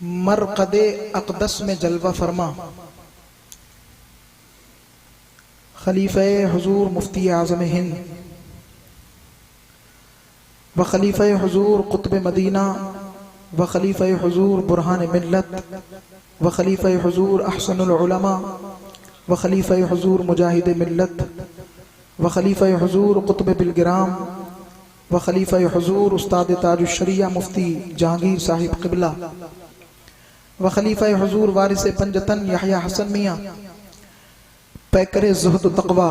मरकदे अक़दस में जलवा फरमा खलीफे हुजूर मुफ्ती आज़म हिंद व खलीफे हुजूर कुतुब मदीना व खलीफे हुजूर बुरहान मिल्लत व खलीफे हुजूर अहसनुल उलमा व खलीफे हुजूर मुजाहिद मिल्लत व खलीफे हुजूर कुतुब बिलगिराम व खलीफे हुजूर उस्ताद ताजुश्शरिया मुफ्ती जहांगीर साहिब क़िबला व खलीफा हुजूर वारिस पंजतन यहया हसन मियाँ पैकरे ज़ुहद तक़वा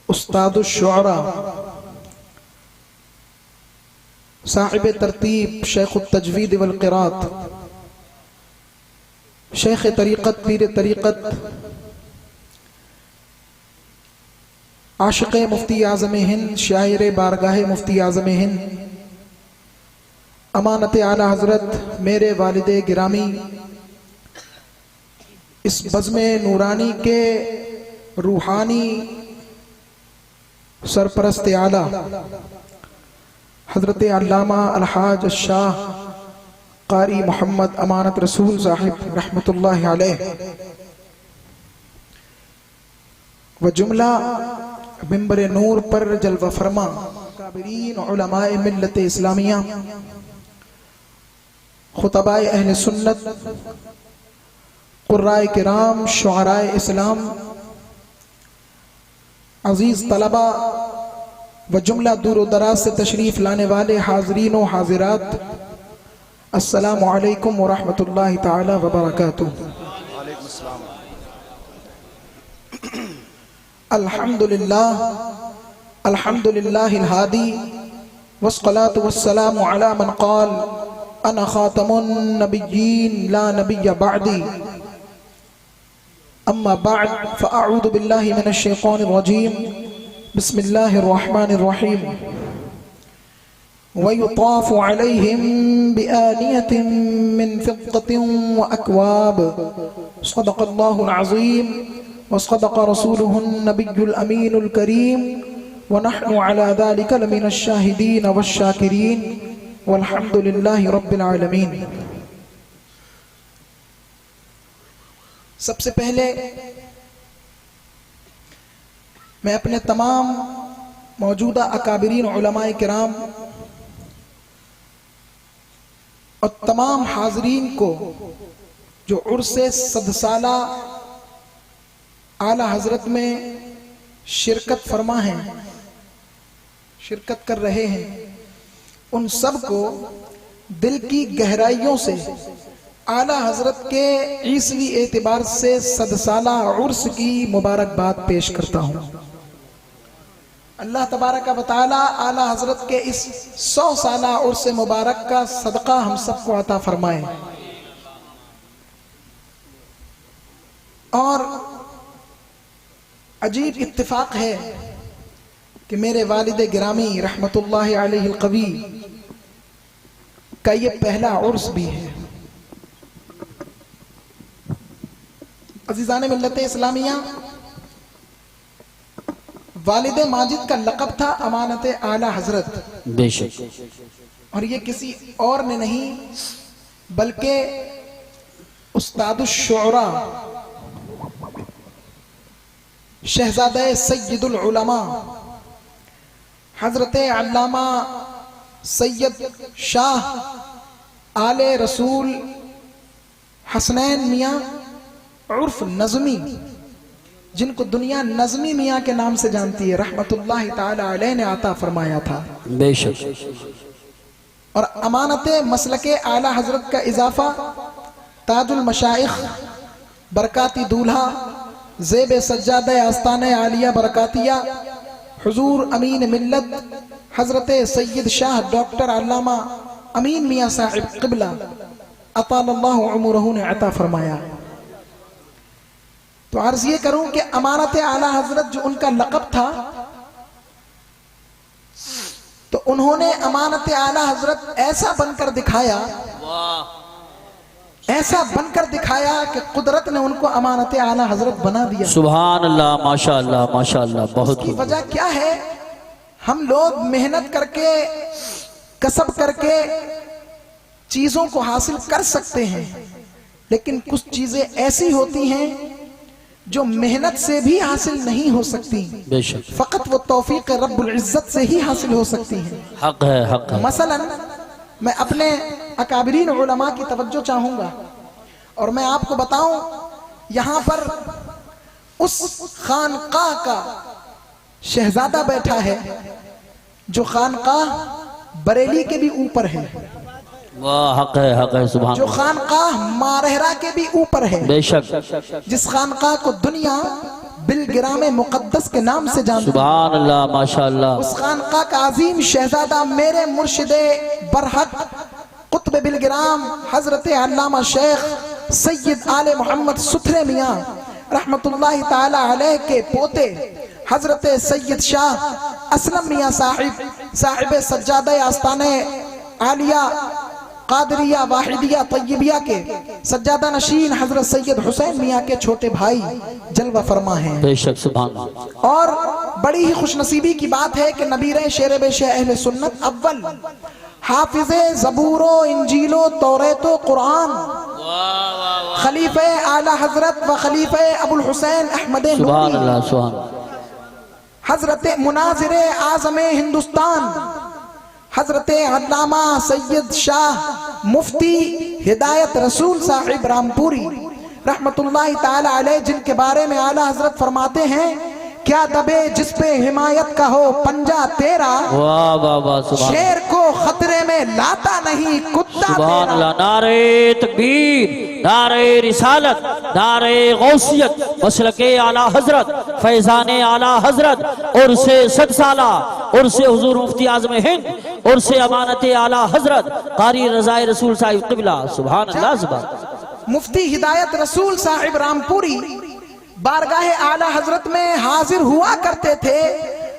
उस्ताद शुअरा साहिब तरतीब शेख तजवीद वल क़िरात शेख तरीक़त पीर तरीक़त आशिक़ मुफ्ती आज़म हिंद शायर बारगाह मुफ्ती आज़म हिंद अमानत आला हजरत मेरे वालिदे गिरामी इस बज़्म नूरानी के रूहानी सरपरस्त आला हजरत अल्लामा अलहाज शाह कारी मोहम्मद अमानत रसूल साहिब रहमतुल्लाहि अलैह व जुमला मिंबर नूर पर जलवा फरमा काबिरीन उलमाए मिल्लत इस्लामिया खुतबाए अहले सुन्नत कुर्राए किराम शुअराए इस्लाम अजीज तलबा व जुमला दूर दराज से तशरीफ लाने वाले हाजरीन व हाजिरात अस्सलामु अलैकुम व रहमतुल्लाहि ताला व बरकातुहू। अल्हम्दुलिल्लाहिल हादी वस्सलातु वस्सलामु अला मन क़ाल अना ख़ातमुन नबिय्यीन ला नबिय्य बअदी अम्मा बअद फ़अऊज़ु बिल्लाहि मिनश शैतानिर रजीम बिस्मिल्लाहिर रहमानिर रहीम व युताफ़ु अलैहिम बिआनियतिन मिन फ़िद्दतिन व अक्वाब सदक़ल्लाहुल अज़ीम व सदक़ रसूलुहुन नबियुल अमीनुल करीम व नहनु अला ज़ालिका लमिनश शाहिदीन वश्शाकिरीन वल्हम्दुलिल्लाहि रब्बिल आलमीन। सबसे पहले मैं अपने तमाम मौजूदा अकाबिरीन उलमाए किराम और तमाम हाजरीन को जो उर्से सदसाला आला हजरत में शिरकत फरमा हैं, शिरकत कर रहे हैं, उन सब को दिल की गहराइयों से आला हजरत के ईसवी एतबार से सदसाला उर्स की मुबारकबाद पेश करता हूँ। अल्लाह तबारक व तआला आला हजरत के इस 100 साला उर्स मुबारक का सदका हम सबको अता फरमाए। और अजीब इत्तिफाक है कि मेरे वालिद गिरामी रहमतुल्लाहि अलैहिल कवी का ये पहला उर्स भी है। अजीजान मिल्लत इस्लामिया, वालिद माजिद का लक़ब था अमानत आला हजरत, बेशक, और ये किसी और ने नहीं बल्कि उस्तादुश शुअरा शहजादे सय्यदुल उलमा हजरत अल्लामा सैयद शाह आले रसूल हसनैन मियाँ उर्फ नज़मी, जिनको दुनिया नज़मी मियाँ के नाम से जानती है, रहमतुल्लाहि ताला अलैह ने अता फरमाया था, बेशक। और अमानते मसलके आला हजरत का इजाफा ताजुल मशाइख बरकाती दूल्हा ज़ेब सज्जादे आस्ताने आलिया बरकातिया हुजूर अमीन मिल्लत हजरत सैयद शाह डॉक्टर अल्लामा अमीन मियाँ साहिब क़िबला अतालल्लाहु उमरहू ने अता फरमाया। तो अर्ज ये करूं कि अमानत आला हजरत जो उनका लक़ब था, तो उन्होंने अमानत आला हजरत ऐसा बनकर दिखाया, ऐसा बनकर दिखाया कि कुदरत ने उनको अमानत आला हजरत बना दिया। सुभान अल्लाह, माशाअल्लाह, माशाअल्लाह। बहुत की वजह क्या है? हम लोग मेहनत करके कसब करके चीजों को हासिल कर सकते हैं, लेकिन कुछ चीजें ऐसी होती हैं जो मेहनत से भी हासिल नहीं हो सकती, बेशक फकत वो तौफीक रब्बुल इज्जत से ही हासिल हो सकती हैं। हक है, हक है। मसलन मैं अपने अकाबिरीन उलमा की तवज्जो चाहूंगा और मैं आपको बताऊं, यहां पर उस खानकाह का शहजादा बैठा है जो खानकाह बरेली के भी ऊपर है, वाह, हक है, हक है। सुभान जो खानकाह मारहरा के भी ऊपर है, बेशक। जिस खानकाह को दुनिया बिलगिराम मुकद्दस के नाम से जानती है। सुभान अल्लाह, माशाअल्लाह। उस खानकाह का अजीम शहजादा मेरे मुर्शिदे बरहक कुतुब बिलगिराम हजरत अल्लामा शेख सैयद आले मोहम्मद सुथरे मियाँ रहमतुल्लाहि ताला अलैह के पोते हजरत सैयद शाह असलम मियाँ साहिब सज्जादा आस्ताने आलिया कादरिया वाहिदिया तय्यबिया के सज्जादा नशीन हजरत सैयद हुसैन मियाँ के छोटे भाई जलवा फरमा हैं। बेशक, सुभान। और बड़ी ही खुशनसीबी की बात है कि नबीरे शेर बेशे अहले सुन्नत अव्वल हाफिजे ज़बूरो इंजीलो तौरेतो कुरान खलीफे आला हजरत व खलीफे अबुल हुसैन अहमद सुभान अल्लाह, सुभान। हजरत मुनाजिरे आज़मे हिंदुस्तान हजरत अल्लामा सैयद शाह मुफ्ती हिदायत रसूल साहिब रामपुरी रहमतुल्लाहि ताला अलैह, जिनके बारे में आला हजरत फरमाते हैं, क्या दबे जिस पे हिमायत का हो पंजा तेरा, वाह वाह वाह, सुभान। शेर को खतरे में लाता नहीं कुत्ता सुभान अल्लाह। नारे तकबीर, नारे रिसालत, नारे गौसियत, मसलके आला हजरत, फैजाने आला हजरत, और से 100 साला, और से हुजूर मुफ्ती आज़म हिंद, और से अमानत आला हजरत कारी रज़ाए रसूल साहिब क़िबला। सुभान अल्लाह, सुभान। मुफ्ती हिदायत रसूल साहिब रामपुरी बारगाहे आला हजरत में हाजिर हुआ करते थे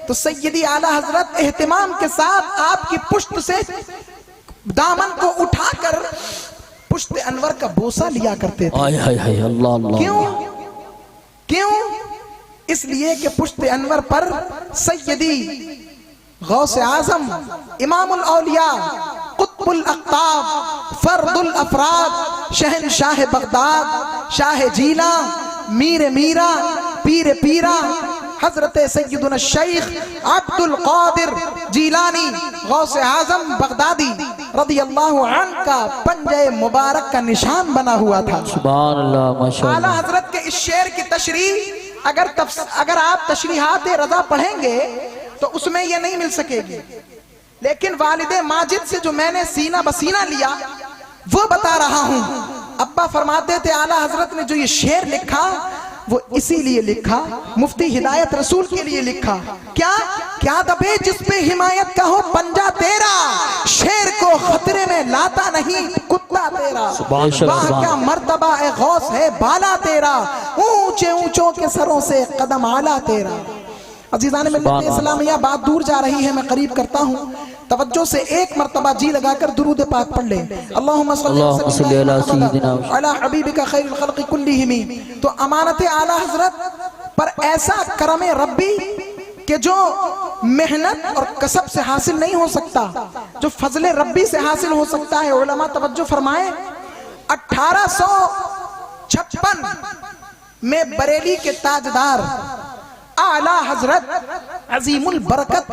तो सैयदी आला हजरत एहतिमाम के साथ आपकी पुश्त से दामन को उठाकर पुश्त अनवर का बोसा लिया करते थे। हाय हाय हाय, अल्लाह अल्लाह। क्यों? क्यों? इसलिए कि पुश्त अनवर पर सैयदी गौसे आजम इमामुल औलिया कुतुबुल अक़ताब फर्दुल अफराद शहनशाह बगदाद शाह जीला मीर मीरा पीर पीरा हजरत सैयदुना शेख अब्दुल कादिर जीलानी गौसे आजम बगदादी रदियल्लाहु अन्हु का पंजे मुबारक का निशान बना हुआ था। सुभान अल्लाह, माशाअल्लाह। आला हजरत के इस शेर की तशरीह अगर आप तशरीहात रजा पढ़ेंगे तो उसमें यह नहीं मिल सकेगी, लेकिन वालिदे माजिद से जो मैंने सीना बसीना लिया वो बता रहा हूं। अब्बा फरमाते थे आला हजरत ने जो ये शेर लिखा वो इसीलिए लिखा, मुफ्ती हिदायत रसूल के लिए लिखा। क्या? क्या दबे जिस पे हिमायत का हो पंजा तेरा, शेर को खतरे में लाता नहीं कुत्ता तेरा, वाह क्या मर्तबा ए गौस है बाला तेरा, ऊंचे ऊंचों के सरों से कदम आला तेरा। अजीज़ान मिल्लत इस्लामिया, बात दूर जा रही है, मैं करीब करता हूँ। तवज्जो से एक मर्तबा जी लगाकर दुरूद पाक पढ़ ले, अल्लाहुम्मा सल्ली अला हबीबिका खैरुल खल्क़ि कुल्लिहिम। तो अमानत आला हजरत पर ऐसा करम रब्बी कि जो मेहनत और कसब से हासिल नहीं हो सकता, जो फजले रब्बी से हासिल हो सकता है। उलमा तवज्जो फरमाए, 1856 में बरेली के ताजदार आला हजरत अजीमुल बरकत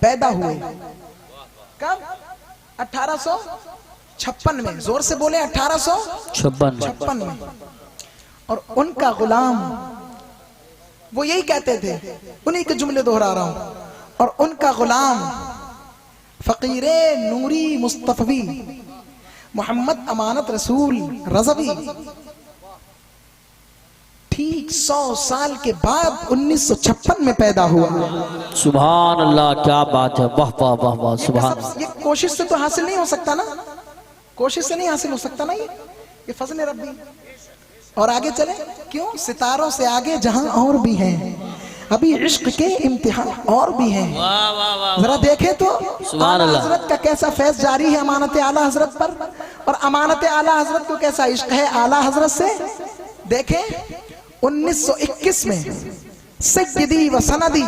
पैदा हुए। कब? 1856 में। जोर से बोले, 1856 में। और उनका गुलाम, वो यही कहते थे, उन्हीं के जुमले दोहरा रहा हूं। और उनका गुलाम फकीरे नूरी मुस्तफवी मोहम्मद अमानत रसूल रज़वी ठीक 100 साल के बाद 1956 में पैदा हुआ। सुभान अल्लाह, क्या बात है, वाह वाह वाह वाह, सुभान। ये कोशिश से तो हासिल नहीं हो सकता ना, कोशिश से नहीं हासिल हो सकता ना, ये फजल रब्बी। और आगे चले, क्यों? सितारों से आगे जहां और भी हैं, अभी इश्क के इम्तिहान और भी हैं। जरा देखे तो आला हजरत का कैसा फैज जारी है अमानत आला हजरत पर, और अमानत आला हजरत को कैसा इश्क है आला हजरत से। देखे 1921 में सय्यदी व सनदी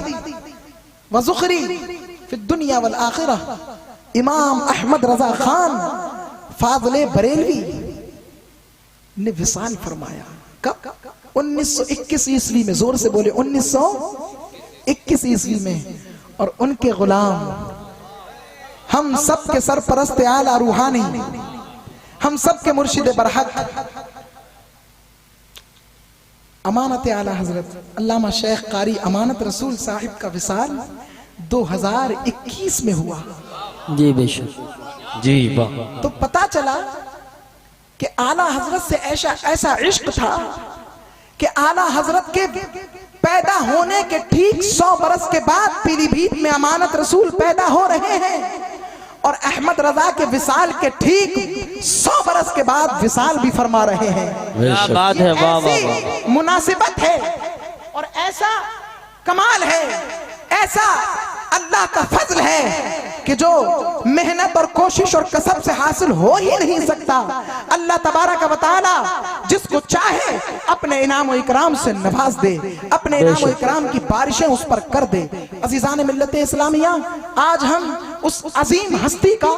व ज़ुखरी फिद दुनिया वल आखिरह इमाम अहमद रजा खान फाज़ले बरेलवी ने विसाल फरमाया। कब? 1921 ईस्वी में। जोर से बोले 1921 ईस्वी में। और उनके गुलाम हम सब के सरपरस्त आला रूहानी, हम सब के मुर्शिद बरहक अमानत आला हजरत अल्लामा शेख कारी अमानत रसूल साहिब का विसाल 2021 में हुआ। जी बेशक जी वाह। तो पता चला कि आला हजरत से ऐसा इश्क था कि आला हजरत के पैदा होने के ठीक 100 बरस के बाद पीलीभीत में अमानत रसूल पैदा हो रहे हैं और अहमद रजा के विसाल के ठीक 100 बरस के बाद विसाल भी फरमा रहे हैं। क्या बात है, वाह वाह वाह। मुनासिबत है और ऐसा कमाल है, ऐसा अल्लाह का फजल है कि जो मेहनत और कोशिश और कसब से हासिल हो ही नहीं सकता। अल्लाह तबारक व तआला जिसको चाहे अपने इनाम व इकराम से नवाज दे, अपने इनाम व इकराम की बारिशें उस पर कर दे। अजीजान मिल्लत इस्लामिया, आज हम उस अजीम हस्ती का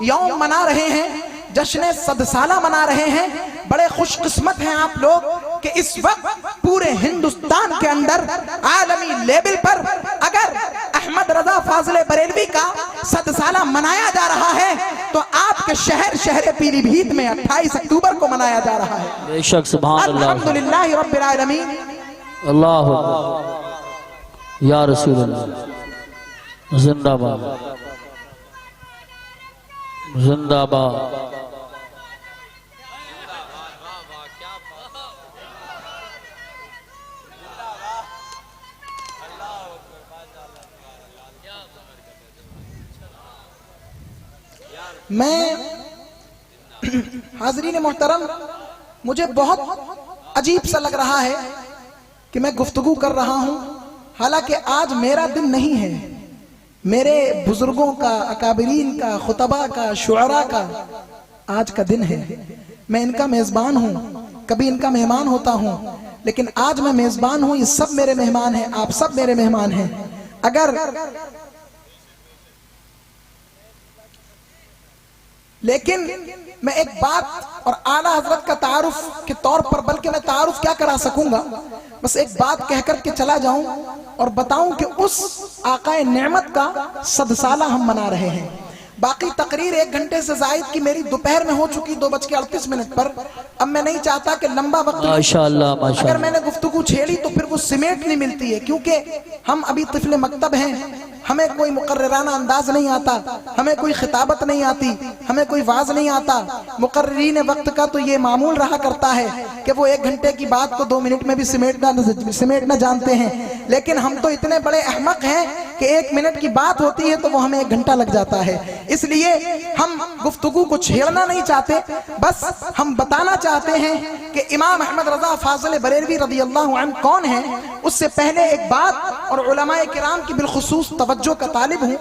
यौम मना रहे हैं, जश्न सदसाला मना रहे हैं। बड़े खुशकिस्मत हैं आप लोग कि इस वक्त पूरे हिंदुस्तान के अंदर आलमी लेवल पर अगर अहमद रजा फाज़ले बरेलवी का सदसाला मनाया जा रहा है तो आपके शहर पीलीभीत में 28 अक्टूबर को मनाया जा रहा है। बेशक सुभान अल्लाह, अल्हम्दुलिल्लाह रब्बिल आलमीन, अल्लाह या रसूल अल्लाह, जिंदाबाद जिंदाबाद। मैं हाज़रीन मोहतरम, मुझे बहुत अजीब सा लग रहा है कि मैं गुफ्तगू कर रहा हूं, हालांकि आज मेरा दिन नहीं है, मेरे बुजुर्गों का, अकाबरीन का, खुतबा का, शुअरा का आज का दिन है। मैं इनका मेजबान हूं, कभी इनका मेहमान होता हूं, लेकिन आज मैं मेजबान हूं। ये सब मेरे मेहमान हैं, आप सब मेरे मेहमान हैं। अगर लेकिन मैं एक बात और आला हजरत का तारुफ के तौर पर, बल्कि मैं तारुफ क्या करा सकूंगा, बस एक बात कह करके चला जाऊं और बताऊं कि उस आकाए नेमत का सदसाला हम मना रहे हैं। बाकी तकरीर 1 घंटे से जायद की मेरी दोपहर में हो चुकी 2:38 पर। अब मैं नहीं चाहता कि लंबा वक्त, माशाअल्लाह माशाअल्लाह, अगर मैंने गुफ्तगू छेड़ी तो फिर वो सिमेट नहीं मिलती है, क्योंकि हम अभी तिफले मकतब हैं, हमें कोई मुकर्रराना अंदाज नहीं आता, हमें कोई खिताबत नहीं आती, हमें कोई वाज नहीं आता। मुकर्रीन वक्त का तो ये मामूल रहा करता है कि वो 1 घंटे की बात को 2 मिनट में भी सिमेटना जानते हैं, लेकिन हम तो इतने बड़े अहमक हैं कि 1 मिनट की बात होती है तो वो हमें 1 घंटा लग जाता है। इसलिए हम गुफ्तगू को छेड़ना नहीं चाहते, बस हम बताना चाहते हैं कि इमाम अहमद रजा फाज़ले बरेलवी रज़ियल्लाहु अन्हु कौन है। उससे पहले एक बात, और उलमाए किराम की बिलखुसूस तवज्जो का तालिब हूं।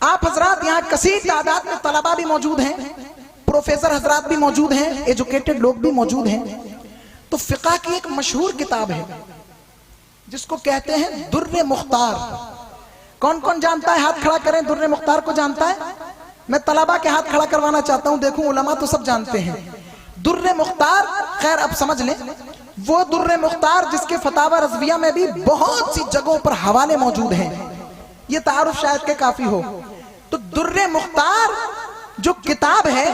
आप हजरात यहाँ कसीर तादाद में तलबा भी मौजूद हैं, प्रोफेसर हजरात भी मौजूद हैं, एजुकेटेड लोग भी मौजूद हैं। तो फिक़ह की एक मशहूर किताब है जिसको कहते हैं दुर्रे मुख्तार। कौन कौन जानता है? हाथ खड़ा करें। दुर्रे मुख्तार को जानता है? मैं तलबा के हाथ खड़ा करवाना चाहता हूं, देखूं उलमा तो सब जानते हैं। दुर्रे मुख्तार, खैर अब समझ लें, वो दुर्रे मुख्तार जिसके फतावा रज़विया में भी बहुत सी जगहों पर हवाले मौजूद हैं। ये तारुफ शायद के काफी हो। तो दुर्रे मुख्तार जो किताब है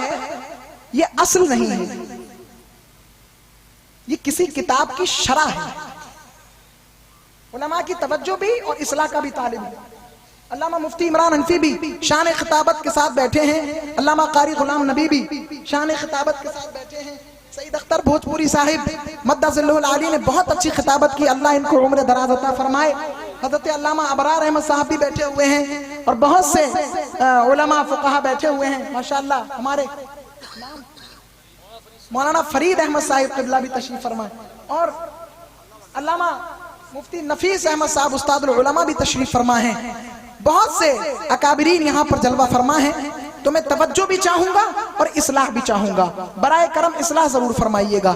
ये असल नहीं है, ये किसी किताब की शरह है। उलमा की तवज्जो भी और इस्लाह का भी तालिब है। अल्लामा मुफ्ती इमरान हनफी भी शान खिताबत के साथ बैठे हैं, अल्लामा कारी गुलाम नबी भी शान खिताबत के साथ बैठे हैं, सईद अख्तर भोजपुरी साहिब मद्दज़िल्लुल आली ने बहुत अच्छी खिताबत की, अल्लाह इनको उम्र दराज अता फरमाए। हज़रत अल्लामा अबरार अहमद साहब भी बैठे हुए हैं और बहुत से उलमा फुक़हा बैठे हुए हैं माशाअल्लाह। हमारे मौलाना फरीद अहमद साहिब क़िबला भी तशरीफ फरमाए और अल्लामा मुफ्ती नफीस अहमद साहब उस्तादुल उलमा भी तशरीफ फरमा हैं। बहुत से अकाबरीन यहाँ पर जलवा फरमा है। तो मैं तवज्जो भी चाहूंगा और इस्लाह भी चाहूंगा, बराए करम इस्लाह जरूर फरमाइएगा।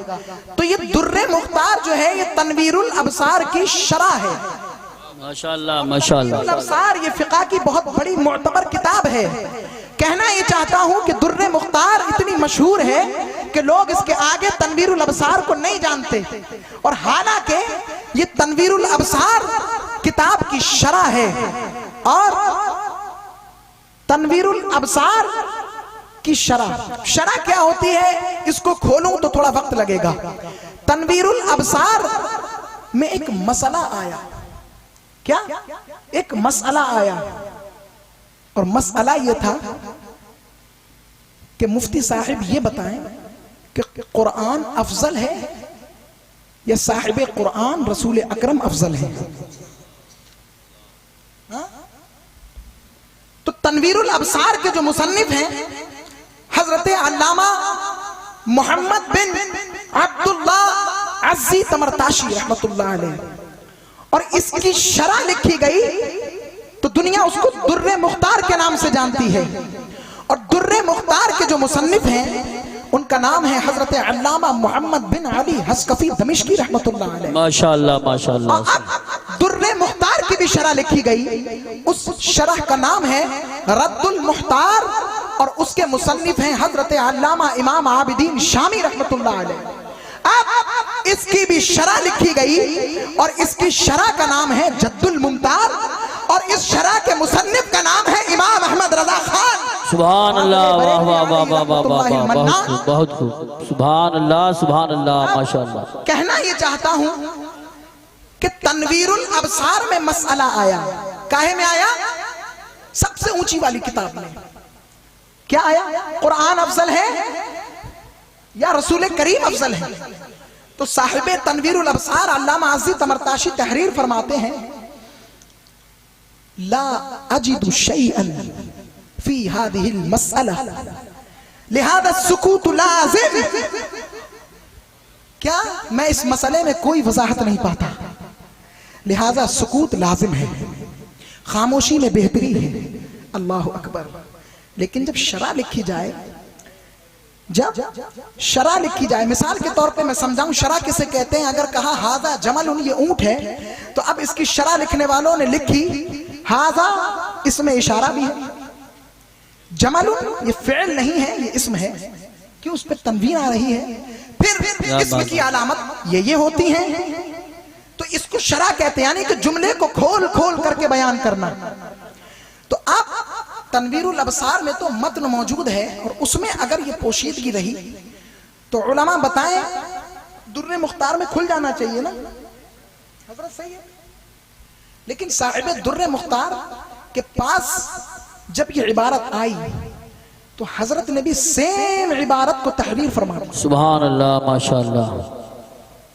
तो ये दुर्रे मुख्तार जो है ये तनवीरुल अबसार की शरह है। माशाअल्लाह माशाअल्लाह। अबसार ये फिक़ह की बहुत बड़ी मुअतबर किताब है। कहना ये चाहता हूं कि दुर्रे मुख्तार इतनी मशहूर है कि लोग इसके आगे तनवीरुल अबसार को नहीं जानते, और हालांकि ये तनवीरुल अबसार किताब की शरह है, और तनवीरुल अबसार की शरह क्या होती है इसको खोलूं तो थोड़ा वक्त लगेगा। तनवीरुल अबसार में एक मसला आया, क्या एक मसला आया, और मसला यह था कि मुफ्ती साहिब ये बताएं कि कुरान अफजल है या साहिब कुरान रसूल अकरम अफजल है। तो तनवीरुल अबसार के जो मुसन्निफ हैं हजरत अल्लामा मोहम्मद बिन अब्दुल्लाह अज़्ज़ी तमरताशी रहमतुल्लाह अलैह, और इसकी शरह लिखी गई तो दुनिया उसको दुर्रे मुख्तार के नाम से जानती है, और दुर्रे मुख्तार के जो मुसन्निफ हैं उनका नाम है हजरत अल्लामा मोहम्मद बिन अली हस्कफी दमिश्की रहमतुल्लाह अलैह। माशाअल्लाह माशाअल्लाह। दुर्रे मुख्तार की भी शरह लिखी गई, उस शरह का नाम है रद्दुल मुख्तार, और उसके मुसन्निफ हैं हजरत अल्लामा इमाम आबिदीन शामी रहमतुल्लाह अलैह। अब इसकी भी शरह लिखी गई, और इसकी शरह का नाम है जद्दुल मुमतार, और इस शरह के मुसन्निफ का नाम है इमाम अहमद रजा खान। सुभान अल्लाह, वाह वाह वाह वाह वाह वाह, बहुत खूब, सुभान अल्लाह माशाअल्लाह। कहना ये चाहता हूं कि तनवीरुल अबसार में मसला आया, काहे में आया? सबसे ऊंची वाली किताब में क्या आया? कुरान अफजल है या रसूल करीम अफजल है? तो साहिब तनवीरुल अबसार अल्लामा अज़्ज़ी तमरताशी तहरीर फरमाते हैं, ला अजिदु शैअन फी हादिहिल मसअला लिहाजा सुकूत लाज़िम। क्या मैं इस मसले में कोई वजाहत नहीं पाता, लिहाजा सुकूत लाजिम है, खामोशी में बेहतरी है। अल्लाह अकबर। लेकिन जब शरह लिखी जाए, जब शरह लिखी जाए, मिसाल के तौर पे मैं समझाऊं शरह किसे कहते हैं। अगर कहा हाजा जमल, ये ऊंट है, तो अब इसकी शरह लिखने वालों ने लिखी हाजा, इसमें इशारा भी है, जमलुन ये फ़िल नहीं है, ये इस्म है, क्यों उस पर तनवीन आ रही है। फिर इस्म की अलामत ये होती हैं, तो इसको शरह कहते हैं, यानी कि जुमले को खोल खोल करके बयान करना। तो अब तनवीरुल अबसार में तो मतन मौजूद है, और उसमें अगर ये पोशीदगी रही तो उलमा बताएं दुर्रे मुख्तार में खुल जाना चाहिए ना हजरत, सही है। लेकिन साहिब दुर्रे मुख्तार के पास जब ये इबारत आई तो हजरत ने भी सेम इबारत को तहरीर फरमा दी। सुभान अल्लाह माशाअल्लाह।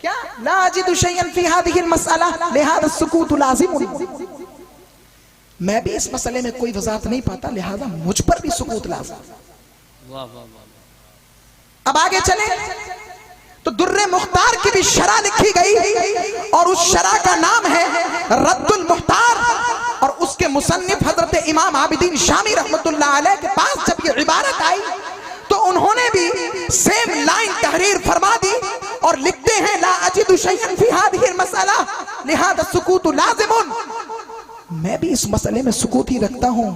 क्या ला अजिदु शैअन फी हादिहिल मसअला लिहाजा सुकूत लाजिम। मैं भी इस मसले में कोई वजाहत नहीं पाता, लिहाजा मुझ पर भी सुकूत लाजिम। वाह वाह वाह। अब आगे चले तो दुर्रे मुख्तार की भी शरह लिखी गई, और उस शरह का नाम है रद्दुल मुख्तार, और उसके मुसन्निफ हजरत इमाम आबिदीन शामी रहमतुल्लाह अलैह के पास जब ये इबारत आई तो उन्होंने भी सेम लाइन तहरीर फरमा दी, और लिखते हैं ला अजिदु शैअन फी हादिहिल मसअला लिहाजा सुकूत लाजिमुन। मैं भी इस मसले में सुकूत ही रखता हूं,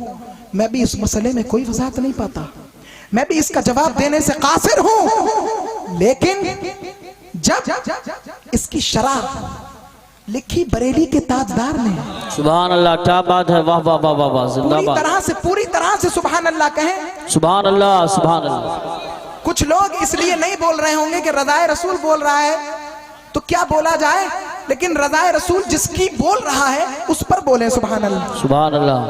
मैं भी इस मसले में कोई वजाहत नहीं पाता, मैं भी इसका जवाब देने से कासिर हूं। लेकिन जब इसकी शरह लिखी बरेली के ताजदार ने, सुभान अल्लाह, क्या बात है, वाह वाह वाह वाह वाह, जिंदाबाद, पूरी तरह से सुभान अल्लाह कहें, सुभान अल्लाह सुभान अल्लाह। कुछ लोग इसलिए नहीं बोल रहे होंगे कि रज़ाए रसूल बोल रहा है तो क्या बोला जाए, लेकिन रज़ाए रसूल जिसकी बोल रहा है उस पर बोले सुभान अल्लाह सुभान अल्लाह।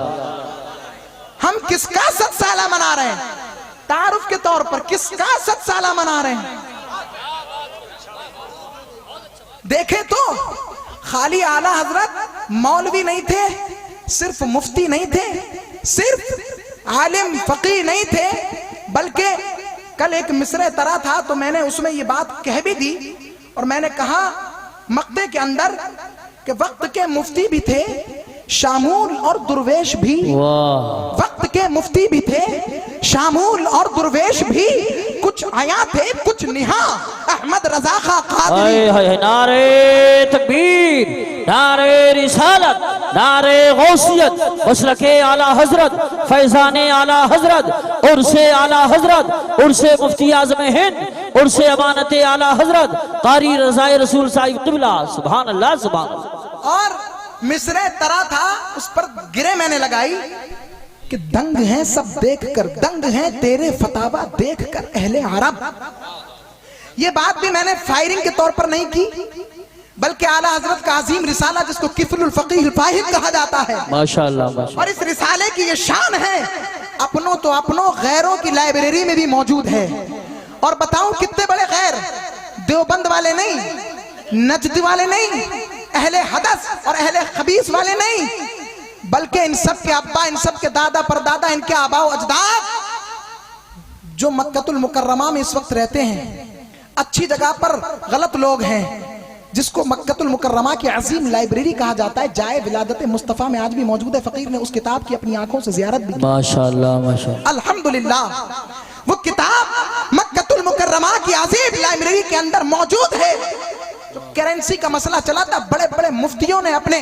हम किसका 7 साला मना रहे हैं? तारुफ के तौर पर किसका 7 साला मना रहे हैं? देखे तो खाली आला हजरत मौलवी नहीं थे, सिर्फ मुफ्ती नहीं थे, सिर्फ आलिम फकीह नहीं थे, बल्कि कल एक मिसरे तरा था तो मैंने उसमें ये बात कह भी दी, और मैंने कहा मक्ते के अंदर कि वक्त के मुफ्ती भी थे शामूल और दुर्वेश भी, वक्त के मुफ्ती भी थे शामूल और दुर्वेश भी, कुछ आया थे कुछ निहा अहमद रजा खा कादरी। नारे तकबीर नारे रिसालत, नारे गौसियत, मसलके आला हजरत, फैजाने आला हजरत, उर्से आला हजरत, उर्से मुफ्ती आज़म हिंद, उर्से अमानत आला हजरत, कारी रज़ाए रसूल साहिब क़िबला। सुभान अल्लाह, सुभान अल्लाह। और मिसरे तरा था, उस पर गिरे मैंने लगाई कि दंग हैं सब देखकर, दंग हैं तेरे फतावा देखकर अहले अरब। ये बात भी मैंने फायरिंग के तौर पर नहीं की, बल्कि आला हजरत का अजीम रिसाला जिसको किफलुल फकीह फाहिद कहा जाता है, माशाअल्लाह, माशाअल्लाह। और इस रिसाले की ये शान है, अपनों तो अपनों, गैरों की लाइब्रेरी में भी मौजूद है। और बताऊं कितने बड़े गैर, देवबंद वाले नहीं, नजद वाले नहीं, अहले हदस और अहले खबीस वाले नहीं, बल्कि इन सब के अब्बा, इन सब के दादा परदादा, इनके आबा व अजदाद जो मक्कतुल मुकर्रमा में इस वक्त रहते हैं, अच्छी जगह पर गलत लोग हैं, जिसको मक्कतुल मुकर्रमा की अजीम लाइब्रेरी कहा जाता है, जाए विलादत मुस्तफ़ा में आज भी मौजूद है। फकीर ने उस किताब की अपनी आंखों से जियारत भी की। माशाअल्लाह, माशाअल्लाह। अल्हम्दुलिल्लाह, वो किताब मक्कतुल मुकर्रमा की अजीम लाइब्रेरी के अंदर मौजूद है। जो करेंसी का मसला चला था, बड़े बड़े मुफ्तियों ने अपने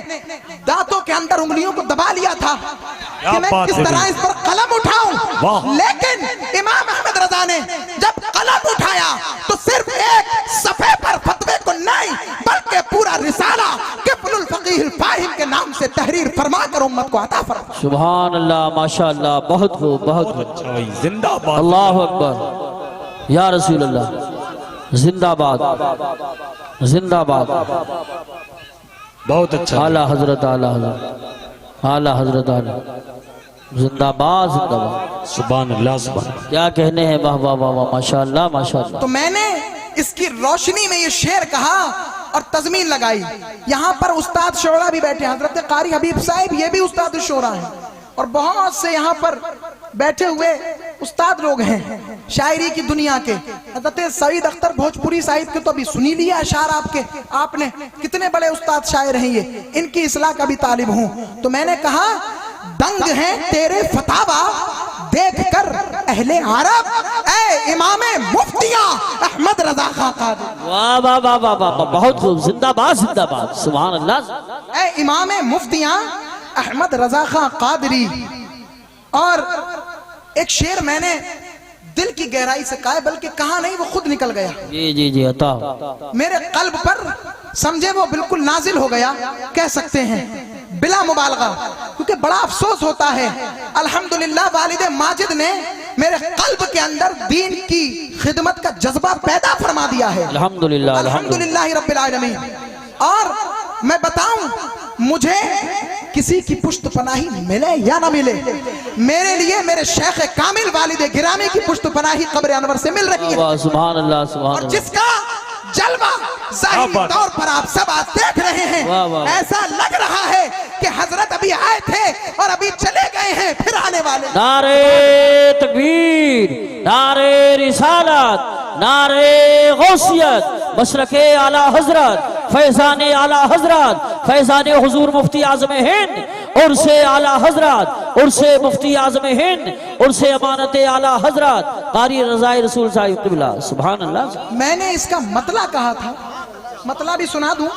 दांतों के अंदर उंगलियों को दबा लिया था कि मैं किस तरह इस पर कलम उठाऊं, लेकिन इमाम अहमद रजा ने जब कलम उठाया तो सिर्फ एक सफे पर फतवे को नहीं, बल्कि पूरा रिसाला किफलुल फकीह फाहिम के नाम से तहरीर फरमा कर उम्मत को अता फरमा। सुभान अल्लाह, माशाअल्लाह, बहुत खूब, बहुत खूब। जिंदाबाद, अल्लाह अकबर, या रसूल अल्लाह, जिंदाबाद, जिंदाबाद। बहुत अच्छा। आला हजरत, आला हजरत, आला हजरत, आला, जिंदाबाद, जिंदाबाद। सुभान अल्लाह, सुभान। क्या कहने हैं, वाह वाह वाह वाह, माशाअल्लाह, माशाअल्लाह। तो मैंने इसकी रोशनी में ये शेर कहा और तजमीन लगाई। यहाँ पर उस्ताद शोरा भी बैठे हैं, हजरत कारी हबीब साहिब, ये भी उस्ताद शोरा हैं, और बहुत से यहाँ पर बैठे हुए उस्ताद लोग हैं शायरी की दुनिया के। हजरत सईद अख्तर भोजपुरी साहिब के तो अभी सुनी लिया अशार आपने, कितने बड़े उस्ताद शायर हैं ये, इनकी इस्लाह का भी तालिब हूँ। तो मैंने कहा दंग हैं तेरे फतावा देखकर अहले अरब, ए इमामे मुफ्तियां अहमद रजा खां कादरी। वाह वाह वाह वाह वाह, बहुत खूब, जिंदाबाद, जिंदाबाद। सुभान अल्लाह। ए इमामे मुफ्तियां अहमद रजा खां कादरी। और एक शेर मैंने दिल की गहराई से कहा, बल्कि कहा नहीं, वो खुद निकल गया जी जी जी, अता मेरे कल्ब पर, समझे वो बिल्कुल नाजिल हो गया, कह सकते हैं बिला मुबालगा, क्योंकि बड़ा अफसोस होता है। अल्हम्दुलिल्लाह वालिदे माजिद ने मेरे कल्ब के अंदर दीन की खिदमत का जज्बा पैदा फरमा दिया है। अल्हम्दुलिल्लाह, अल्हम्दुलिल्लाह रब्बिल आलमीन। और मैं बताऊं, मुझे किसी की पुश्त पनाही मिले या ना मिले, मेरे लिए मेरे शेख कामिल वालिदे गिरामी की पुश्त पनाही कब्र अनवर से मिल रही है। सुभान अल्लाह, सुभान और अल्लाह। जिसका जलवा जाहिरी तौर पर आप सब आज देख रहे हैं, वाह, वाह। ऐसा लग रहा है कि हजरत अभी आए थे और अभी चले गए हैं, फिर आने वाले। नारे तकबीर, नारे रिसालत, नारे गौसियत, मशरके आला हजरत, फैजाने आला हजरत, फैजाने हुजूर मुफ्ती आज़म हिंद, उर्से आला हजरत, उर्से मुफ्ती आज़म हिंद, उर्से अमानत आला हजरत, कारी रज़ाए रसूल साहिब क़िबला। सुभान अल्लाह। मैंने इसका मतला कहा था, मतला भी सुना दूं।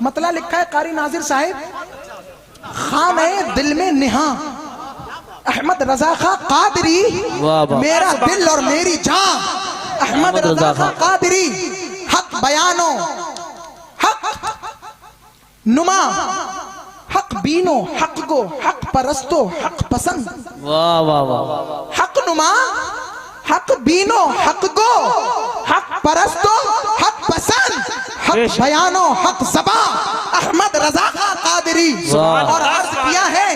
मतला लिखा है कारी नाजिर साहिब, खामे दिल में निहा अहमद रजा खां कादरी, वाह वाह। मेरा दिल और मेरी जान अहमद रजा खां कादरी, हक बयानो, हक नुमा, हक बीनो, हक गो, हक परस्तो, हक पसंद। वाह वाह वाह। हक नुमा, हक बीनो, हक गो, हक परस्तो, हक पसंद, हक बयानो, हक ज़बां, अहमद रजा खां कादरी। और अर्ज किया है,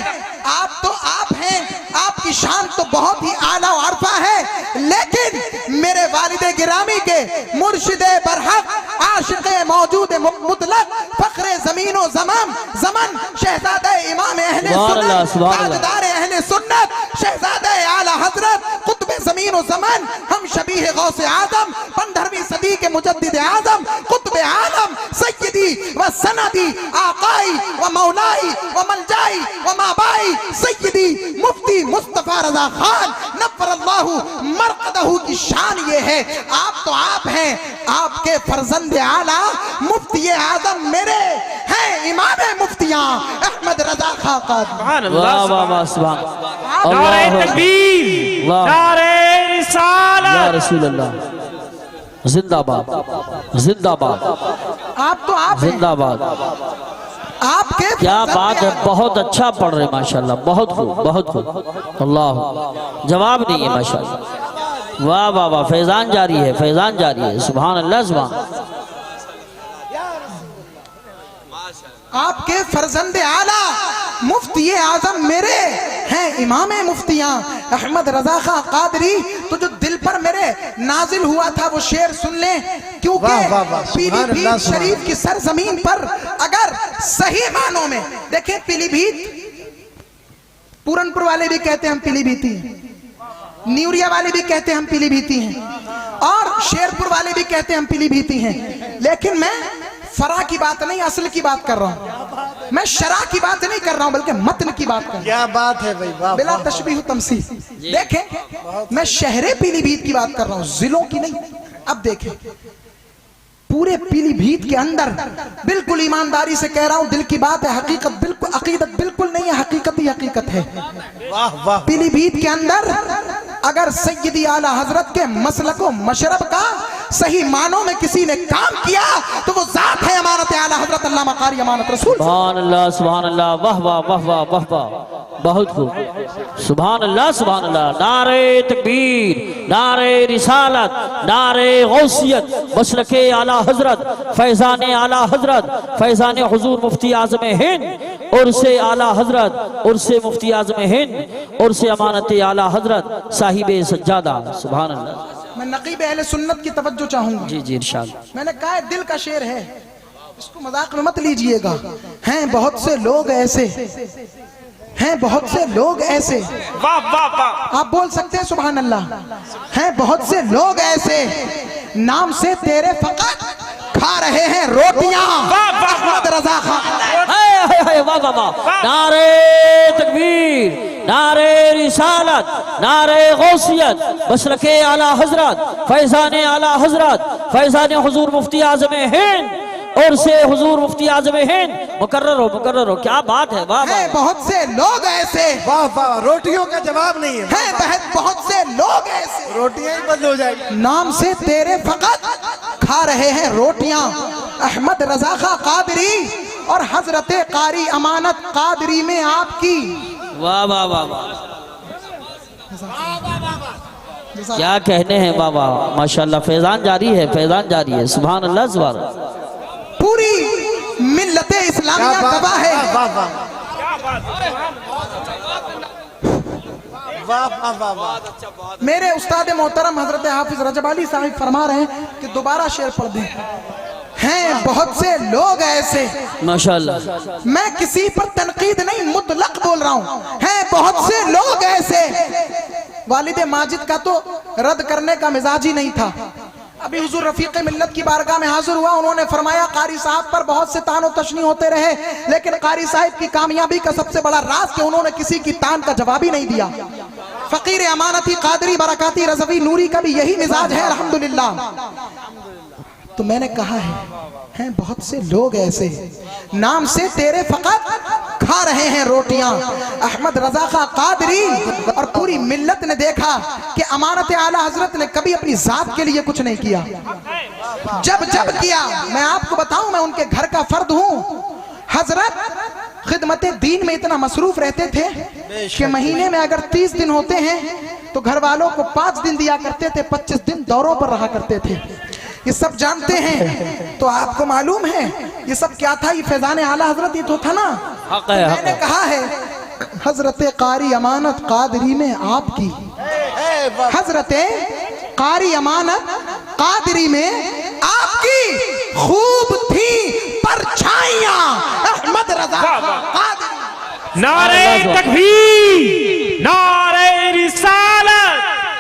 आप तो आप हैं, आपकी शान तो बहुत ही आला और अरफा है, लेकिन मेरे वालिदे गिरामी के मुर्शिदे बरहक, आशिक़े मौजूद मुतलक, फख्रे ज़मीनो ज़मान, ज़मन, शहज़ादे इमाम अहले सुन्नत, ताजदार अहले सुन्नत, शहज़ादे आला हज़रत, कुतुब ज़मीन व ज़मन, हम शबीह गौसे आज़म, 15वीं सदी के मुजद्दिद आज़म, कुतुब आलम सय्यदी व सनदी आकाई व मौलाई व मलजाई व माबाई सय्यदी मुफ्ती मुस्तफा रजा खान नफ़्फ़रल्लाहु मरक़दहू की शान ये है। आप तो आप हैं, आपके फर्जंद आला मुफ्ती आजम मेरे हैं, इमाम मुफ्तियां अहमद रजा खान कादरी। वाह वाह वाह सुभान नारे अल्लाह तकबीर, वाह। नारे या रिसालत। रसूल अल्लाह जिंदाबाद जिंदाबाद आप तो आप हैं, जिंदाबाद। आपके क्या फर्जंद बात है, आला। बहुत अच्छा पढ़ रहे माशाल्लाह, बहुत खूब बहुत खूब। अल्लाह जवाब नहीं है माशाल्लाह। वाह वाह वाह, फैजान जारी है, फैजान जारी है। सुभान अल्लाह सुभान। आपके फर्जंद आला मुफ्ती आजम मेरे हैं, इमाम मुफ्तियां अहमद रजा खां कादरी। तो जो दिल पर मेरे नाजिल हुआ था वो शेर सुन लें, क्योंकि पीलीभीत शरीफ की सरजमीन पर अगर सही मानों में देखें, पीलीभीत पूरनपुर वाले भी कहते हैं हम पीलीभीती हैं, न्यूरिया वाले भी कहते हैं हम पीलीभीती हैं, और शेरपुर वाले भी कहते हैं हम पीलीभीती हैं। लेकिन मैं फरा की बात नहीं, असल की बात कर रहा हूं। मैं शरा की बात नहीं कर रहा हूं, बल्कि मतन की बात कर रहा हूं। क्या बात है भाई, वाह बिला तशबीह तमसील। देखें, मैं शहरे पीलीभीत की बात कर रहा हूं, जिलों की नहीं। अब देखें, पूरे पीलीभीत के अंदर बिल्कुल ईमानदारी से कह रहा हूं, दिल की बात है, हकीकत बिल्कुल, अकीदत बिल्कुल नहीं है, हकीकत ही हकीकत है। वाह वाह। पीलीभीत के अंदर अगर सैयदी आला हजरत के मसलको मशरब का सही मानों में किसी ने काम किया तो वो जात है अमानत आला हजरत अल्लामा कारी अमानत रसूल। सुभान अल्लाह सुभान अल्लाह, वाह वाह वाह वाह वाह वाह, बहुत खूब। सुभान अल्लाह सुभान अल्लाह। नारे तकबीर, नारे रिसालत, नारे गौसियत, मसलके आला हजरत, फैजान आला हजरत, फैजान हुजूर मुफ्ती आजम हिंद, उर्से आला हजरत, उर्से मुफ्ती आजम हिंद, उर्से अमानत आला हजरत साहिबे सज्जादा। सुभान अल्लाह। मैं नकीब अहले सुन्नत की तवज्जो चाहूंगा। जी जी इरशाद। मैंने कहा है, दिल का शेर है, इसको मजाक में मत लीजिएगा। हैं बहुत से लोग ऐसे, हैं बहुत से लोग ऐसे, वाह वाह वाह। आप बोल सकते हैं सुभान अल्लाह। हैं बहुत से लोग ऐसे, नाम से तेरे फकत खा रहे हैं रोटियां। अहमद रजा खान। वाह वाह वाह। नारे तकबीर, नारे रिसालत, नारे गौसियत, मसलके आला हजरत, फैजान आला हजरत, फैजान हुजूर मुफ्ती आजम हिंद, और से हुजूर मुफ्ती आजम हिंद। मुकर्रर हो, क्या बात है। वाह हैं बहुत से लोग ऐसे, वाह वाह। रोटियों का जवाब नहीं है, हैं बहुत से लोग ऐसे, रोटियां ही बंद हो जाएगी। नाम से तेरे फकत खा रहे हैं रोटियां। अहमद रजा खां कादरी और हजरत कारी अमानत कादरी में आपकी। वाह वाह वाह वाह, क्या कहने हैं बाबा, माशाल्लाह। फैजान जारी है, फैजान जारी है। सुभान अल्लाह सुभान अल्लाह। पूरी मिल्लत इस्लामिया गवाह है। वाह वाह वाह वाह वाह वाह। मेरे उस्ताद मोहतरम हजरत हाफिज रजब अली साहिब फरमा रहे हैं कि दोबारा शेर पढ़ दें। हैं बहुत से लोग ऐसे, माशाल्लाह। मैं किसी पर तनकीद नहीं, मुतलक बोल रहा हूं। हैं बहुत से लोग ऐसे, वालिद माजिद का तो रद्द करने का मिजाज ही नहीं था। अभी हुजूर रफीक मिल्लत की बारगाह में हाजिर हुआ, उन्होंने फरमाया कारी साहब पर बहुत से तानो तशनी होते रहे, लेकिन कारी साहब की कामयाबी का सबसे बड़ा राज कि उन्होंने किसी की तान का जवाब ही नहीं दिया। फकीर अमानती कादरी बरकाती रज़वी नूरी का भी यही मिजाज है, अल्हम्दुलिल्लाह। तो मैंने कहा हैं बहुत से लोग ऐसे, नाम से तेरे फकत खा रहे हैं रोटियां। अहमद रजा खां कादरी और पूरी मिल्लत ने देखा कि अमानत आला हजरत ने कभी अपनी जात के लिए कुछ नहीं किया। जब जब किया, मैं आपको बताऊं, मैं उनके घर का फर्द हूं। हजरत खिदमत दीन में इतना मसरूफ रहते थे कि महीने में अगर 30 दिन होते हैं तो घर वालों को 5 दिन दिया करते थे, 25 दिन दौरों पर रहा करते थे। ये सब जानते हैं। तो आपको मालूम है ये सब क्या था? ये फैजान आला हजरत ये तो था ना। हक है, हक मैंने है। कहा है हजरत कारी अमानत कादरी में आपकी, हजरत कारी अमानत कादरी में आपकी खूब थी परछाइयां। अहमद रजा कादरी। नारे तकबीर, नारे रिसालत,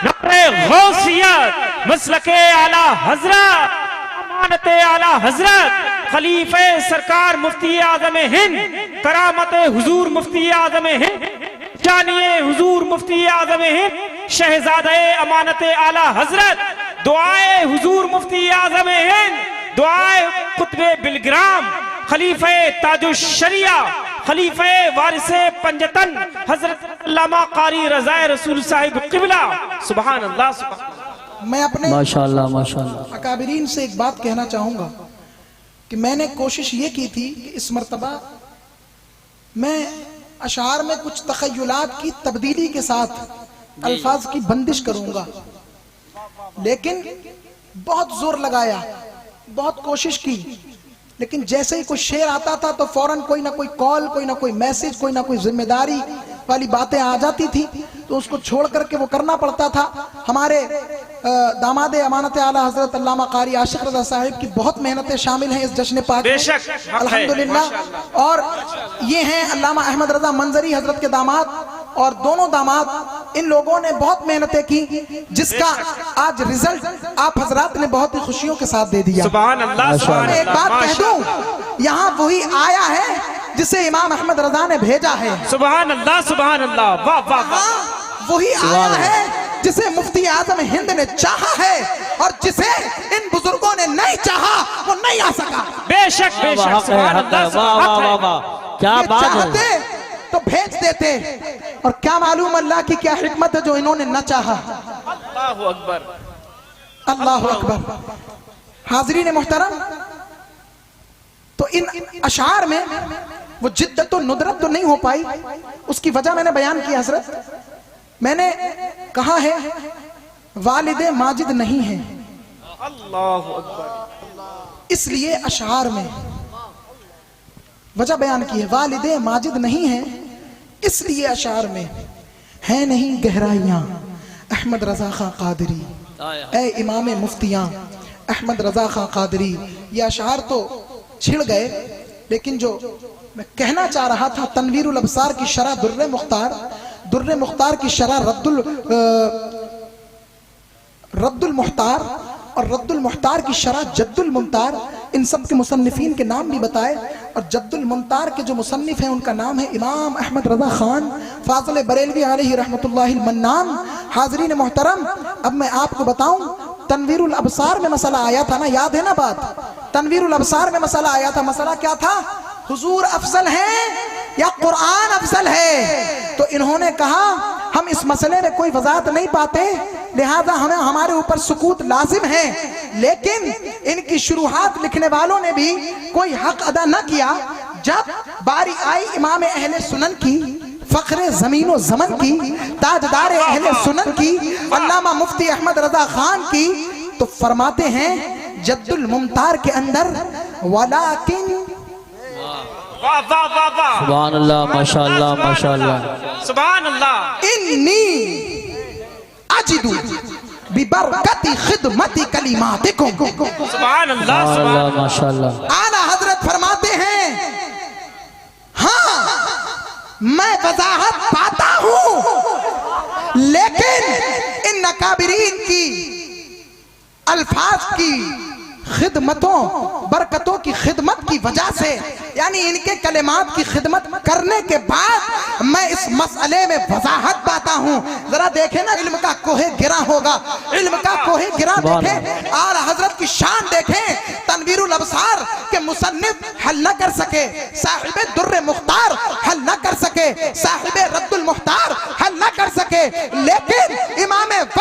नारे गौसियत, मसलके आला हजरत, अमानत आला हजरत खलीफे सरकार मुफ्ती आजम हिंद करामत हुजूर मुफ्ती आजम हिंद जानिए हुजूर मुफ्ती आजम हिंद शहजादे अमानत आला हजरत दुआए हुजूर मुफ्ती आजम हिंद दुआए कुतबे बिलग्राम खलीफे ताजुश शरिया खलीफे वारिसे पंजतन हजरत अल्लामा कारी रज़ाए रसूल साहिब क़िबला सुभान अल्लाह सुभान। मैं अपने माशाअल्लाह माशाअल्लाह। अकाबिरीन से एक बात कहना चाहूंगा कि मैंने कोशिश ये की थी कि इस मर्तबा मैं अशार में कुछ तखय्युलात की तब्दीली के साथ अल्फाज की बंदिश करूंगा, लेकिन बहुत जोर लगाया, बहुत कोशिश की, लेकिन जैसे ही कोई शेर आता था तो फौरन कोई ना कोई कॉल, कोई ना कोई मैसेज, कोई ना कोई जिम्मेदारी वाली बातें आ जाती थी, तो उसको छोड़ करके वो करना पड़ता था। हमारे दामाद अमानत आला हजरत अल्लामा कारी आशिक रज़ा साहिब की बहुत मेहनतें शामिल हैं इस जश्न पाक में, बेशक अल्हम्दुलिल्लाह। और ये हैं अल्लामा अहमद रजा मंजरी हजरत के दामाद, और दोनों दामाद इन लोगों ने बहुत मेहनतें की, जिसका आज रिजल्ट आप हजरात ने बहुत ही खुशियों के साथ दे दिया। सुभान अल्लाह सुभान मैं एक बात कह दूं, यहाँ वही आया है जिसे इमाम अहमद रजा ने भेजा है। सुभान अल्लाह सुभान अल्लाह वाह वाह वाह। वही आया है जिसे मुफ्ती आजम हिंद ने चाहा है, और जिसे इन बुजुर्गों ने नहीं चाहा वो नहीं आ सका। बेशक बेशक सुभान अल्लाह वाह वाह वाह वाह, क्या ये बात है। चाहते तो भेज देते, और क्या मालूम अल्लाह की क्या हिकमत है जो इन्होंने न चाहा। अल्लाहु अकबर अल्लाह अकबर। हाज़रीन मोहतरम, तो इन अशार में वो जिद्दत और नुदरत तो नहीं हो पाई, उसकी वजह मैंने बयान की हजरत। मैंने कहा है वालिदे माजिद नहीं है, अल्लाहु अकबर, इसलिए अशार में वजह बयान की है। वालिदे माजिद नहीं है इसलिए अशार में है नहीं गहराइयां अहमद रजा खां कादरी, ए इमाम मुफ्तियां अहमद रजा खां कादरी। ये अशार तो छिड़ गए, लेकिन जो मैं कहना चाह रहा था, तनवीरुल अबसार की शरह दुर्रे मुख्तार की शरह रद्दुल मुख्तार, और रद्दुल मुख्तार की शरह जद्दुल मुमतार, इन सब के मुसन्निफीन के नाम भी बताए। और जद्दुल मुमतार के जो मुसन्निफ हैं उनका नाम है इमाम अहमद रजा खान फाज़िल बरेलवी अलैहि रहमतुल्लाहिल मन्नान। हाज़रीन मोहतरम, अब मैं आपको बताऊं, तनवीरुल अबसार में मसला आया था ना, याद है ना बात? तनवीरुल अबसार में मसला आया था। मसला क्या था? हुजूर अफजल हैं या कुरान अफजल है? तो इन्होंने कहा हम इस मसले में कोई वजाहत नहीं पाते, लिहाजा हमें हमारे ऊपर सुकूत लाजिम है। लेकिन इनकी शुरुआत लिखने वालों ने भी कोई हक अदा न किया। जब बारी आई इमाम अहले सुनन की, फख्रे जमीन व ज़मन की, ताजदार अहले सुनन की, अल्लामा मुफ्ती अहमद रजा खान की, तो फरमाते हैं जद्दुल मुमतार के अंदर वलाकिन, वाह वाह वाह वाह, सुभान अल्लाह माशाअल्लाह माशाअल्लाह, सुभान अल्लाह, इन्नी अजिदु बिबरकति खिदमति कलिमातिकुम। सुभान अल्लाह सुभान सुभान अल्लाह माशाअल्लाह। आला हजरत फरमाते हैं, हाँ मैं वजाहत पाता हूं, लेकिन इन नकाबिरीन की अल्फाज की खिदमतों, बरकतों की खिदमत की वजह से, यानी इनके कलिमात की खिदमत करने के बाद मैं इस मसले में वजाहत पाता हूँ। जरा देखें ना, इल्म का कोहे गिरा होगा, इल्म का कोहे गिरा देखें, आला हजरत की शान देखें। तनवीरुल अबसार के मुसन्निफ हल न कर सके, साहिबे दुर्रे मुख्तार हल न कर सके, साहिबे रद्दुल मुख्तार हल न कर सके, लेकिन इमाम वक्त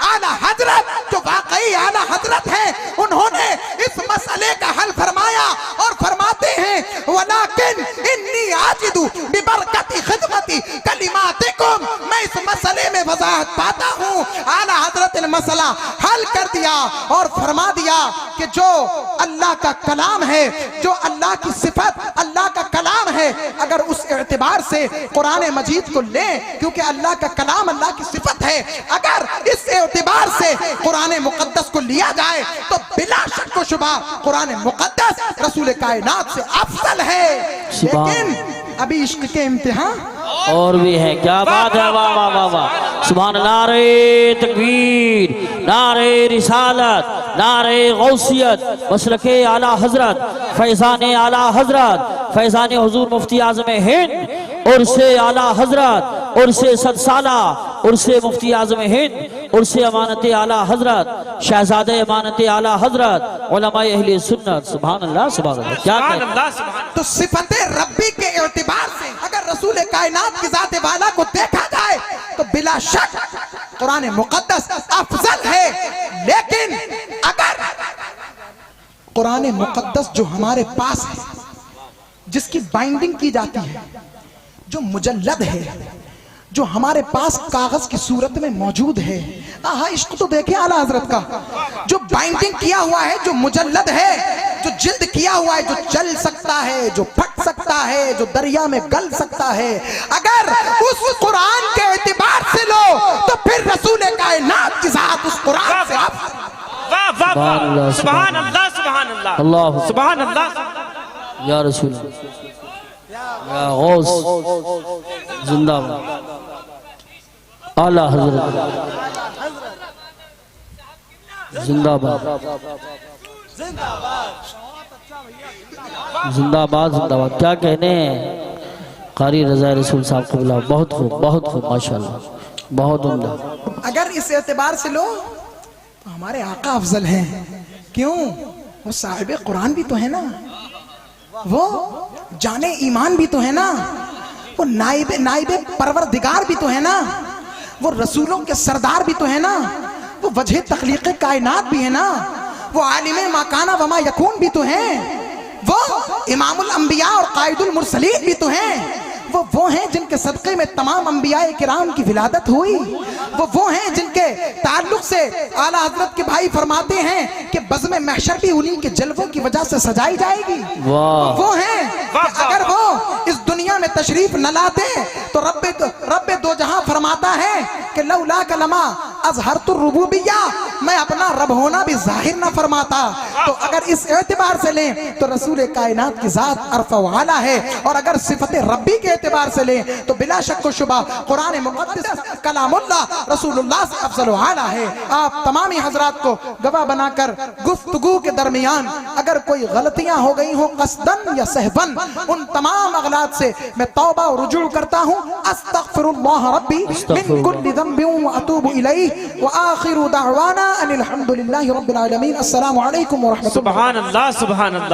आला हजरत जो वाकई आला हजरत हैं, उन्होंने इस मसले का हल फरमाया और फरमाते हैं वलाकिन इन्नी आजिदु बिबरकति खिदमति कलिमातिकुम। मैं इस मसले में वजाहत पाता हूँ। आला हजरत ने मसला हल कर दिया और फरमा दिया कि जो अल्लाह का कलाम है, जो अल्लाह की सिफत अल्लाह का कलाम है, अगर उस एतबार से कुरान मजीद को लें, क्योंकि अल्लाह का कलाम अल्लाह की सिफत है, अगर इस एतबार से कुरान मुकद्दस को लिया जाए तो बिला शक व शुबा कुरान मुकद्दस रसूल कायनात से अफजल है। लेकिन अभी इश्क के इम्तिहान और भी है। क्या बात है, वाह वाह वाह वाह, सुभान। नारे तकबीर, नारे रिसालत, नारे गौसियत, मसलके आला हजरत, फैजान आला हजरत, फैजान हुजूर मुफ्ती आजम हिंद, उर्से आला हजरत, उर्से सदसाला, उर्से मुफ्ती आजम हिंद, उर्से अमानत आला हजरत, शहजादे अमानत आला हजरत, उलमाए अहले सुन्नत। सुभान अल्लाह, सुभान अल्लाह। क्या सुभान कहते हैं? अल्लाह, सुभान तो सिफते रब्बी के एतबार से अगर रसूल कायनात की जात वाला को देखा जाए तो बिला शक कुरान मुकद्दस अफजल है। लेकिन अगर कुरान मुकद्दस जो हमारे पास है, जिसकी बाइंडिंग की जाती है, जो मुजल्लद है, जो हमारे पास कागज की सूरत में मौजूद है, आहा इश्क तो देखे आला हजरत का, जो बाइंडिंग किया हुआ है, जो मुजल्लद है, जो जिल्द किया हुआ है, जो चल सकता है, जो फट सकता है, जो दरिया में गल सकता है, अगर उस कुरान के एतबार से लो तो फिर रसूल कायनात की जात उस कुरान से आप वाह वाह वाह, सुभान अल्लाह, सुभान अल्लाह, अल्लाह सुभान अल्लाह। या रसूल, या गौस, जिंदाबाद आला हजरत, जिंदाबाद जिंदाबाद जिंदाबाद। क्या कहने हैं कारी रजा रसूल साहब को बुलाओ। बहुत खूब, बहुत खूब, माशाल्लाह, बहुत उम्दा। अगर इस एतबार से लो तो हमारे आका अफजल हैं। क्यों? वो साहिब कुरान भी तो है ना, वो जाने ईमान भी तो है ना, वो नाइबे परवरदिगार भी तो है ना, वो रसूलों के सरदार भी तो है ना, वो वजह तख्लीक़ कायनात भी है ना, वो आलिम माकाना वमा यकून भी तो हैं, वो इमामुल अंबिया और कायदुल मुरसलीन भी तो हैं, वो हैं जिनके सदक़े में तमाम अंबियाए किराम की विलादत हुई, वो हैं जिनके ताल्लुक से आला हजरत के भाई फरमाते हैं कि बज़्म महशर भी उन्हीं के जलवों की वजह से सजाई जाएगी। वो हैं कि अगर वो इस दुनिया में तशरीफ न लाते तो रब्बे दो जहां फरमाता है कि लौला कलमा अज़हरतुर रुबूबिय्या, मैं अपना रब होना भी जाहिर न फरमाता। तो अगर इस एतबार से लें तो रसूल कायनात की जात अरफ़ा व आला है, और अगर सिफत रब्बी के एतबार से लें तो बिला शक व शुबा कुरान मुक़द्दस कलामुल्लाह रसूलुल्लाह से अफज़ल व आला है। आप तमामी हजरात को गवाह बनाकर गुफ्तगू के दरमियान अगर कोई गलतियां हो गई हो कसदन या सहवन, उन तमाम अगलात से मैं तौबा और रुजू करता हूँ। अस्तग़फिरुल्लाह रब्बी मिन कुल्लि ज़ंबिन व अतूबु इलैहि व आखिरु दअवाना अनिल हम्दुलिल्लाहि रब्बिल आलमीन। अस्सलामु अलैकुम व रहमतुल्लाह। सुभान अल्लाह, सुभान अल्लाह।